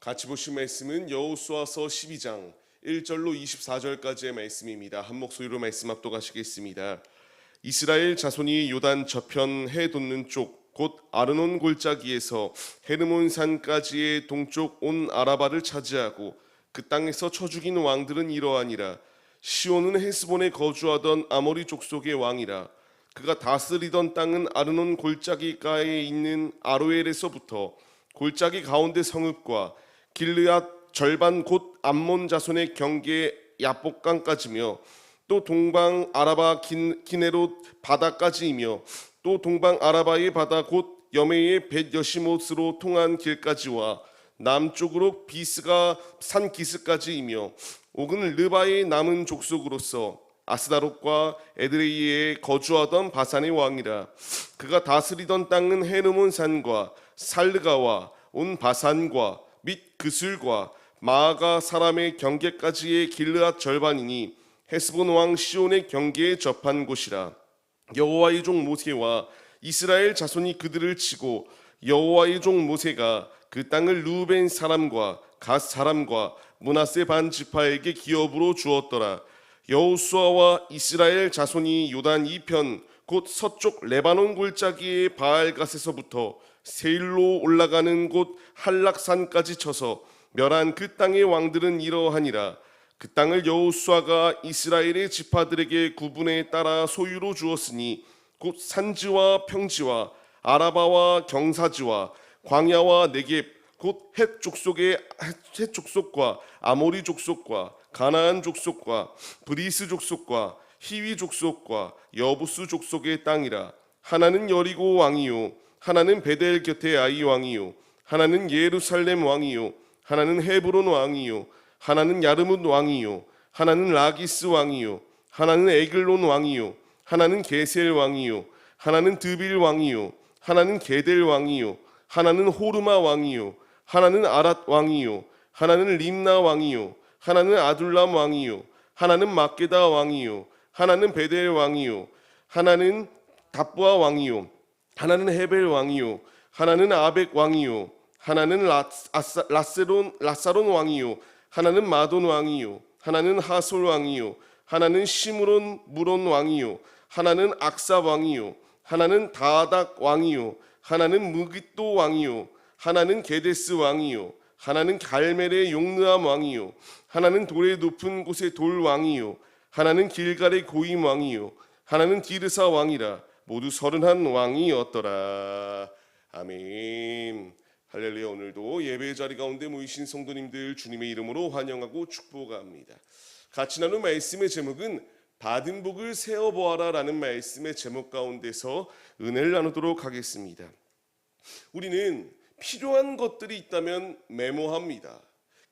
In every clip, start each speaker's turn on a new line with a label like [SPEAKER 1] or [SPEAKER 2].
[SPEAKER 1] 같이 보실 말씀은 여호수아서 12장 1절로 24절까지의 말씀입니다. 한 목소리로 말씀 합독하시겠습니다. 이스라엘 자손이 요단 저편 해 돋는 쪽 곧 아르논 골짜기에서 헤르몬 산까지의 동쪽 온 아라바를 차지하고 그 땅에서 쳐 죽인 왕들은 이러하니라. 시온은 헤스본에 거주하던 아모리 족속의 왕이라. 그가 다스리던 땅은 아르논 골짜기가에 있는 아로엘에서부터 골짜기 가운데 성읍과 길르앗 절반 곧 암몬 자손의 경계 야복강까지며 또 동방 아라바 기네롯 바다까지이며 또 동방 아라바의 바다 곧 여메의 벳 여시못으로 통한 길까지와 남쪽으로 비스가 산 기스까지이며 옥은 르바의 남은 족속으로서 아스다롯과 에드레이에 거주하던 바산의 왕이라. 그가 다스리던 땅은 헤르몬 산과 살르가와 온 바산과 및 그술과 마아가 사람의 경계까지의 길르앗 절반이니 헤스본 왕 시온의 경계에 접한 곳이라. 여호와의 종 모세와 이스라엘 자손이 그들을 치고 여호와의 종 모세가 그 땅을 루벤 사람과 갓 사람과 므낫세 반 지파에게 기업으로 주었더라. 여호수아와 이스라엘 자손이 요단 이편 곧 서쪽 레바논 골짜기의 바알갓에서부터 세일로 올라가는 곳 한락산까지 쳐서 멸한 그 땅의 왕들은 이러하니라. 그 땅을 여호수아가 이스라엘의 지파들에게 구분에 따라 소유로 주었으니 곧 산지와 평지와 아라바와 경사지와 광야와 네겝 곧 헷 족속과 아모리 족속과 가나안 족속과 브리스 족속과 히위 족속과 여부스 족속의 땅이라. 하나는 여리고 왕이요 하나는 베델 곁의 아이 왕이요 하나는 예루살렘 왕이요 하나는 헤브론 왕이요 하나는 야르뭇 왕이요 하나는 라기스 왕이요 하나는 에글론 왕이요 하나는 게셀 왕이요 하나는 드빌 왕이요 하나는 게델 왕이요 하나는 호르마 왕이요 하나는 아랏 왕이요 하나는 림나 왕이요 하나는 아둘람 왕이요 하나는 막게다 왕이요 하나는 베델 왕이요 하나는 답부아 왕이요 하나는 헤벨 왕이요 하나는 아벡 왕이요 하나는 라사론 왕이요 하나는 마돈 왕이요 하나는 하솔 왕이요 하나는 시므론 무론 왕이요 하나는 악사 왕이요 하나는 다닥 왕이요 하나는 무깃도 왕이요 하나는 게데스 왕이요 하나는 갈멜의 용르암 왕이요 하나는 돌의 높은 곳의 돌 왕이요 하나는 길갈의 고임 왕이요 하나는 디르사 왕이라. 모두 31 왕이었더라. 아멘. 할렐루야. 오늘도 예배 자리 가운데 모이신 성도님들 주님의 이름으로 환영하고 축복합니다. 같이 나눈 말씀의 제목은 받은 복을 세어보아라 라는 말씀의 제목 가운데서 은혜를 나누도록 하겠습니다. 우리는 필요한 것들이 있다면 메모합니다.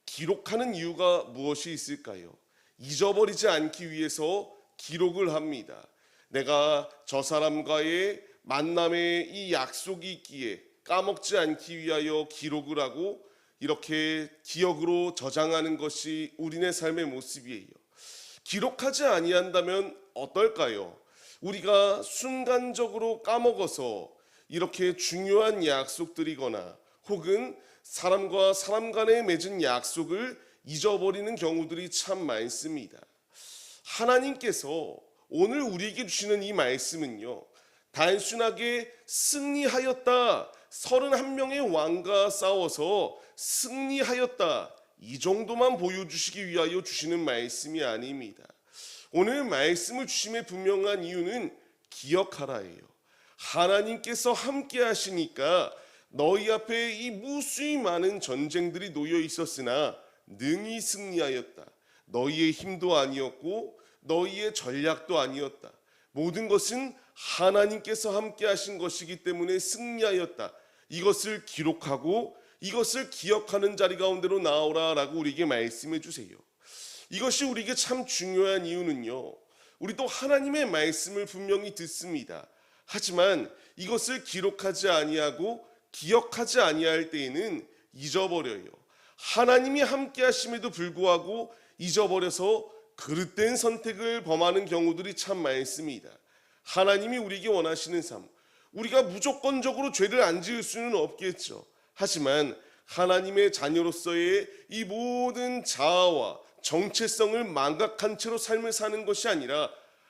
[SPEAKER 1] 기록하는 이유가 무엇이 있을까요? 잊어버리지 않기 위해서 기록을 합니다. 내가 저 사람과의 만남의 이 약속이 있기에 까먹지 않기 위하여 기록을 하고 이렇게 기억으로 저장하는 것이 우리네 삶의 모습이에요. 기록하지 아니한다면 어떨까요? 우리가 순간적으로 까먹어서 이렇게 중요한 약속들이거나 혹은 사람과 사람 간에 맺은 약속을 잊어버리는 경우들이 참 많습니다. 하나님께서 오늘 우리에게 주시는 이 말씀은요, 단순하게 승리하였다, 31명의 왕과 싸워서 승리하였다, 이 정도만 보여주시기 위하여 주시는 말씀이 아닙니다. 오늘 말씀을 주심의 분명한 이유는 기억하라예요. 하나님께서 함께 하시니까 너희 앞에 이 무수히 많은 전쟁들이 놓여 있었으나 능히 승리하였다. 너희의 힘도 아니었고 너희의 전략도 아니었다. 모든 것은 하나님께서 함께 하신 것이기 때문에 승리하였다. 이것을 기록하고 이것을 기억하는 자리 가운데로 나오라라고 우리에게 말씀해 주세요. 이것이 우리에게 참 중요한 이유는요, 우리도 하나님의 말씀을 분명히 듣습니다. 하지만 이것을 기록하지 아니하고 기억하지 아니할 때에는 잊어버려요. 하나님이 함께 하심에도 불구하고 잊어버려서 그릇된 선택을 범하는 경우들이 참 많습니다. 하나님이 우리에게 원하시는 삶, 우리가 무조건적으로 죄를 안 지을 수는 없겠죠. 하지만 하나님의 자녀로서의 이 모든 자아와 정체성을 망각한 채로 삶을 사는 것이 아니라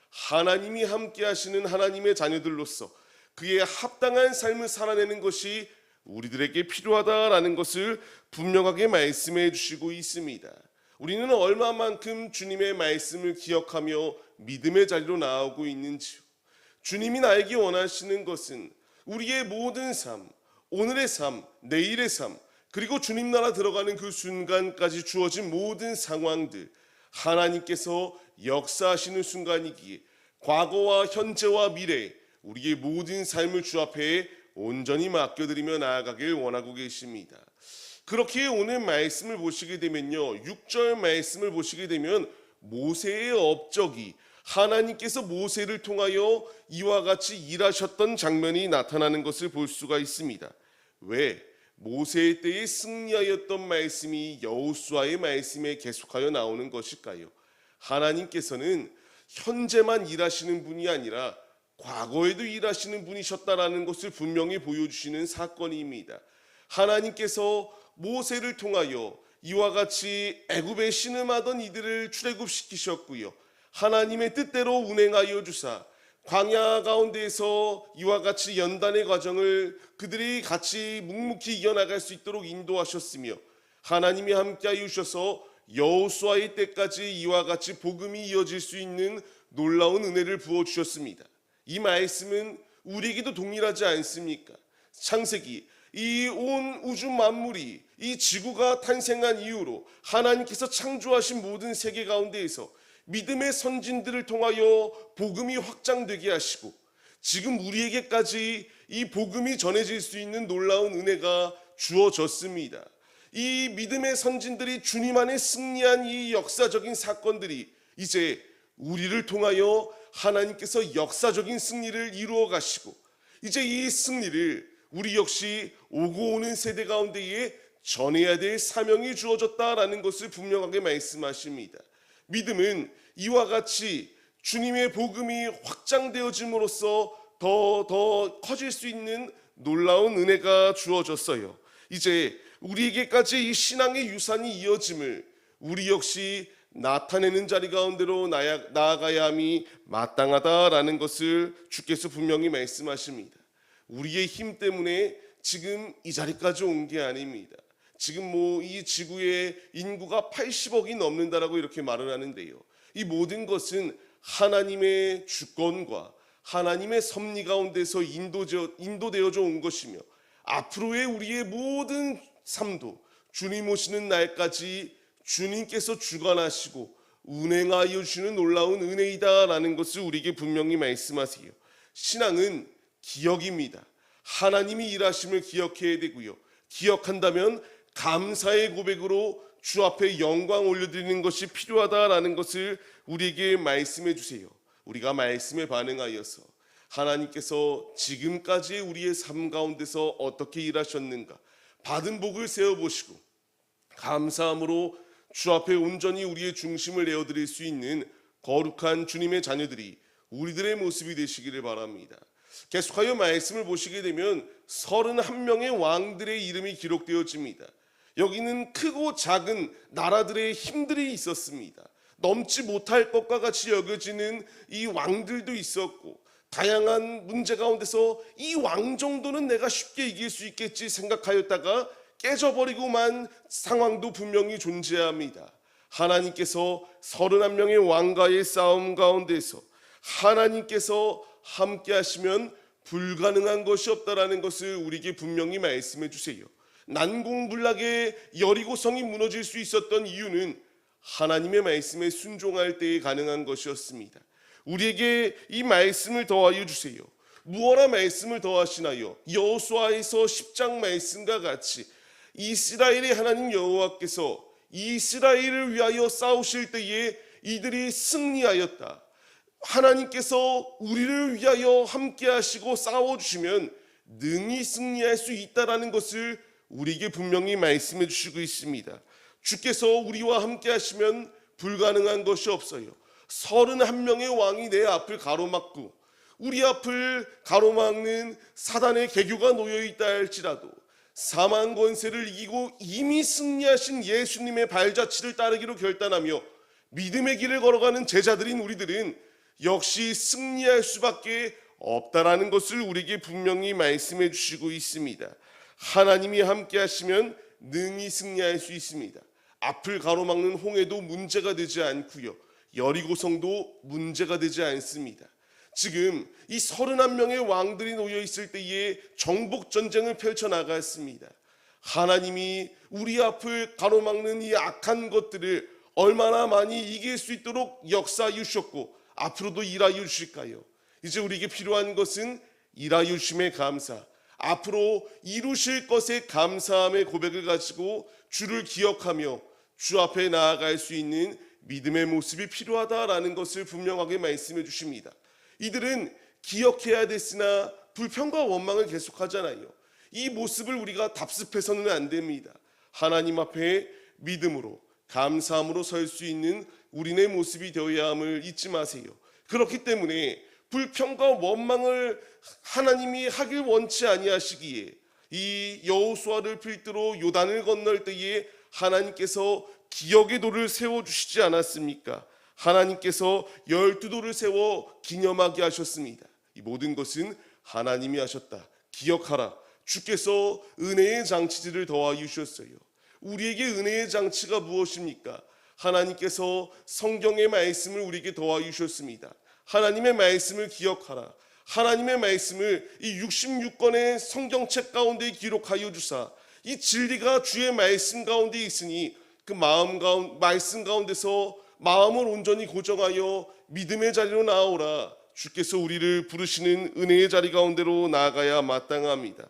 [SPEAKER 1] 하나님이 함께 하시는 하나님의 자녀들로서 그의 합당한 삶을 살아내는 것이 우리들에게 필요하다라는 것을 분명하게 말씀해 주시고 있습니다. 우리는 얼마만큼 주님의 말씀을 기억하며 믿음의 자리로 나아오고 있는지요. 주님이 나에게 원하시는 것은 우리의 모든 삶, 오늘의 삶, 내일의 삶, 그리고 주님 나라 들어가는 그 순간까지 주어진 모든 상황들, 하나님께서 역사하시는 순간이기에 과거와 현재와 미래, 우리의 모든 삶을 주 앞에 온전히 맡겨드리며 나아가길 원하고 계십니다. 그렇게 오늘 말씀을 보시게 되면요, 6절 말씀을 보시게 되면 모세의 업적이 하나님께서 모세를 통하여 이와 같이 일하셨던 장면이 나타나는 것을 볼 수가 있습니다. 왜? 모세의 때에 승리하였던 말씀이 여호수아의 말씀에 계속하여 나오는 것일까요? 하나님께서는 현재만 일하시는 분이 아니라 과거에도 일하시는 분이셨다라는 것을 분명히 보여주시는 사건입니다. 하나님께서 모세를 통하여 이와 같이 애굽에 신음하던 이들을 출애굽시키셨고요, 하나님의 뜻대로 운행하여 주사 광야 가운데에서 이와 같이 연단의 과정을 그들이 같이 묵묵히 이겨나갈 수 있도록 인도하셨으며, 하나님이 함께하여 주셔서 여호수아의 때까지 이와 같이 복음이 이어질 수 있는 놀라운 은혜를 부어주셨습니다. 이 말씀은 우리에게도 동일하지 않습니까? 창세기, 이 온 우주 만물이, 이 지구가 탄생한 이후로 하나님께서 창조하신 모든 세계 가운데에서 믿음의 선진들을 통하여 복음이 확장되게 하시고, 지금 우리에게까지 이 복음이 전해질 수 있는 놀라운 은혜가 주어졌습니다. 이 믿음의 선진들이 주님 안에 승리한 이 역사적인 사건들이 이제 우리를 통하여 하나님께서 역사적인 승리를 이루어 가시고, 이제 이 승리를 우리 역시 오고 오는 세대 가운데에 전해야 될 사명이 주어졌다라는 것을 분명하게 말씀하십니다. 믿음은 이와 같이 주님의 복음이 확장되어짐으로써 더 커질 수 있는 놀라운 은혜가 주어졌어요. 이제 우리에게까지 이 신앙의 유산이 이어짐을 우리 역시 나타내는 자리 가운데로 나아가야 함이 마땅하다라는 것을 주께서 분명히 말씀하십니다. 우리의 힘 때문에 지금 이 자리까지 온 게 아닙니다. 지금 이 지구의 인구가 80억이 넘는다라고 이렇게 말을 하는데요, 이 모든 것은 하나님의 주권과 하나님의 섭리 가운데서 인도되어져 온 것이며, 앞으로의 우리의 모든 삶도 주님 오시는 날까지 주님께서 주관하시고 운행하여 주시는 놀라운 은혜이다라는 것을 우리에게 분명히 말씀하세요. 신앙은 기억입니다. 하나님이 일하심을 기억해야 되고요, 기억한다면 감사의 고백으로 주 앞에 영광 올려드리는 것이 필요하다라는 것을 우리에게 말씀해 주세요. 우리가 말씀에 반응하여서 하나님께서 지금까지 우리의 삶 가운데서 어떻게 일하셨는가 받은 복을 세어보시고 감사함으로 주 앞에 온전히 우리의 중심을 내어드릴 수 있는 거룩한 주님의 자녀들이 우리들의 모습이 되시기를 바랍니다. 계속하여 말씀을 보시게 되면 31명의 왕들의 이름이 기록되어집니다. 여기는 크고 작은 나라들의 힘들이 있었습니다. 넘지 못할 것과 같이 여겨지는 이 왕들도 있었고, 다양한 문제 가운데서 이 왕 정도는 내가 쉽게 이길 수 있겠지 생각하였다가 깨져버리고만 상황도 분명히 존재합니다. 하나님께서 31명의 왕과의 싸움 가운데서 하나님께서 함께 하시면 불가능한 것이 없다라는 것을 우리에게 분명히 말씀해 주세요. 난공불락의 여리고성이 무너질 수 있었던 이유는 하나님의 말씀에 순종할 때에 가능한 것이었습니다. 우리에게 이 말씀을 더하여 주세요. 무엇라 말씀을 더하시나요? 여호수아에서 10장 말씀과 같이 이스라엘의 하나님 여호와께서 이스라엘을 위하여 싸우실 때에 이들이 승리하였다. 하나님께서 우리를 위하여 함께 하시고 싸워주시면 능히 승리할 수 있다라는 것을 우리에게 분명히 말씀해 주시고 있습니다. 주께서 우리와 함께 하시면 불가능한 것이 없어요. 31명의 왕이 내 앞을 가로막고 우리 앞을 가로막는 사단의 계교가 놓여있다 할지라도 사망 권세를 이기고 이미 승리하신 예수님의 발자취를 따르기로 결단하며 믿음의 길을 걸어가는 제자들인 우리들은 역시 승리할 수밖에 없다라는 것을 우리에게 분명히 말씀해 주시고 있습니다. 하나님이 함께 하시면 능히 승리할 수 있습니다. 앞을 가로막는 홍해도 문제가 되지 않고요, 여리고성도 문제가 되지 않습니다. 지금 이 31명의 왕들이 놓여 있을 때에 정복 전쟁을 펼쳐 나갔습니다. 하나님이 우리 앞을 가로막는 이 악한 것들을 얼마나 많이 이길 수 있도록 역사해 주셨고 앞으로도 일하여 주실까요? 이제 우리에게 필요한 것은 일하여 주심의 감사, 앞으로 이루실 것에 감사함의 고백을 가지고 주를 기억하며 주 앞에 나아갈 수 있는 믿음의 모습이 필요하다라는 것을 분명하게 말씀해 주십니다. 이들은 기억해야 됐으나 불평과 원망을 계속하잖아요. 이 모습을 우리가 답습해서는 안 됩니다. 하나님 앞에 믿음으로 감사함으로 설 수 있는 우리네 모습이 되어야 함을 잊지 마세요. 그렇기 때문에 불평과 원망을 하나님이 하길 원치 아니하시기에 이 여호수아를 필두로 요단을 건널 때에 하나님께서 기억의 돌을 세워주시지 않았습니까? 하나님께서 12돌을 세워 기념하게 하셨습니다. 이 모든 것은 하나님이 하셨다. 기억하라. 주께서 은혜의 장치들을 더하여 주셨어요. 우리에게 은혜의 장치가 무엇입니까? 하나님께서 성경의 말씀을 우리에게 더하여 주셨습니다. 하나님의 말씀을 기억하라. 하나님의 말씀을 이 66권의 성경책 가운데 기록하여 주사 이 진리가 주의 말씀 가운데 있으니 그 말씀 가운데서 마음을 온전히 고정하여 믿음의 자리로 나아오라. 주께서 우리를 부르시는 은혜의 자리 가운데로 나아가야 마땅합니다.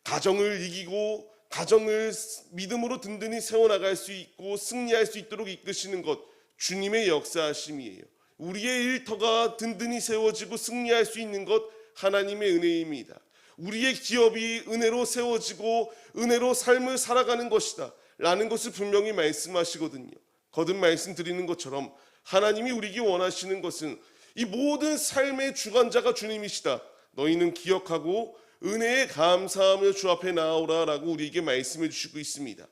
[SPEAKER 1] 가정을 이기고 가정을 믿음으로 든든히 세워나갈 수 있고 승리할 수 있도록 이끄시는 것 주님의 역사하심이에요. 우리의 일터가 든든히 세워지고 승리할 수 있는 것 하나님의 은혜입니다. 우리의 기업이 은혜로 세워지고 은혜로 삶을 살아가는 것이다 라는 것을 분명히 말씀하시거든요. 거듭 말씀드리는 것처럼 하나님이 우리에게 원하시는 것은 이 모든 삶의 주관자가 주님이시다. 너희는 기억하고 은혜에 감사하며 주 앞에 나아오라 라고 우리에게 말씀해 주시고 있습니다.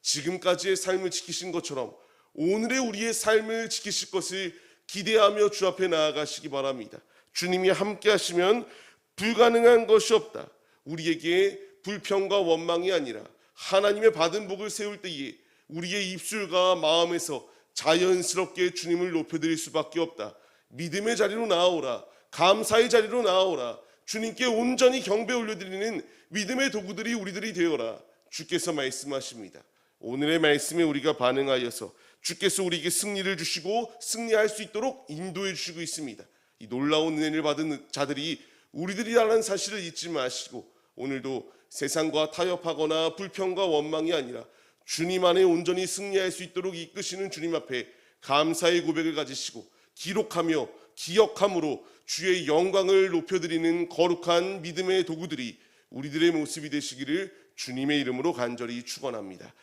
[SPEAKER 1] 지금까지의 삶을 지키신 것처럼 오늘의 우리의 삶을 지키실 것을 기대하며 주 앞에 나아가시기 바랍니다. 주님이 함께 하시면 불가능한 것이 없다. 우리에게 불평과 원망이 아니라 하나님의 받은 복을 세울 때에 우리의 입술과 마음에서 자연스럽게 주님을 높여드릴 수밖에 없다. 믿음의 자리로 나아오라. 감사의 자리로 나아오라. 주님께 온전히 경배 올려드리는 믿음의 도구들이 우리들이 되어라. 주께서 말씀하십니다. 오늘의 말씀에 우리가 반응하여서 주께서 우리에게 승리를 주시고 승리할 수 있도록 인도해 주시고 있습니다. 이 놀라운 은혜를 받은 자들이 우리들이라는 사실을 잊지 마시고 오늘도 세상과 타협하거나 불평과 원망이 아니라 주님 안에 온전히 승리할 수 있도록 이끄시는 주님 앞에 감사의 고백을 가지시고 기록하며 기억함으로 주의 영광을 높여드리는 거룩한 믿음의 도구들이 우리들의 모습이 되시기를 주님의 이름으로 간절히 축원합니다.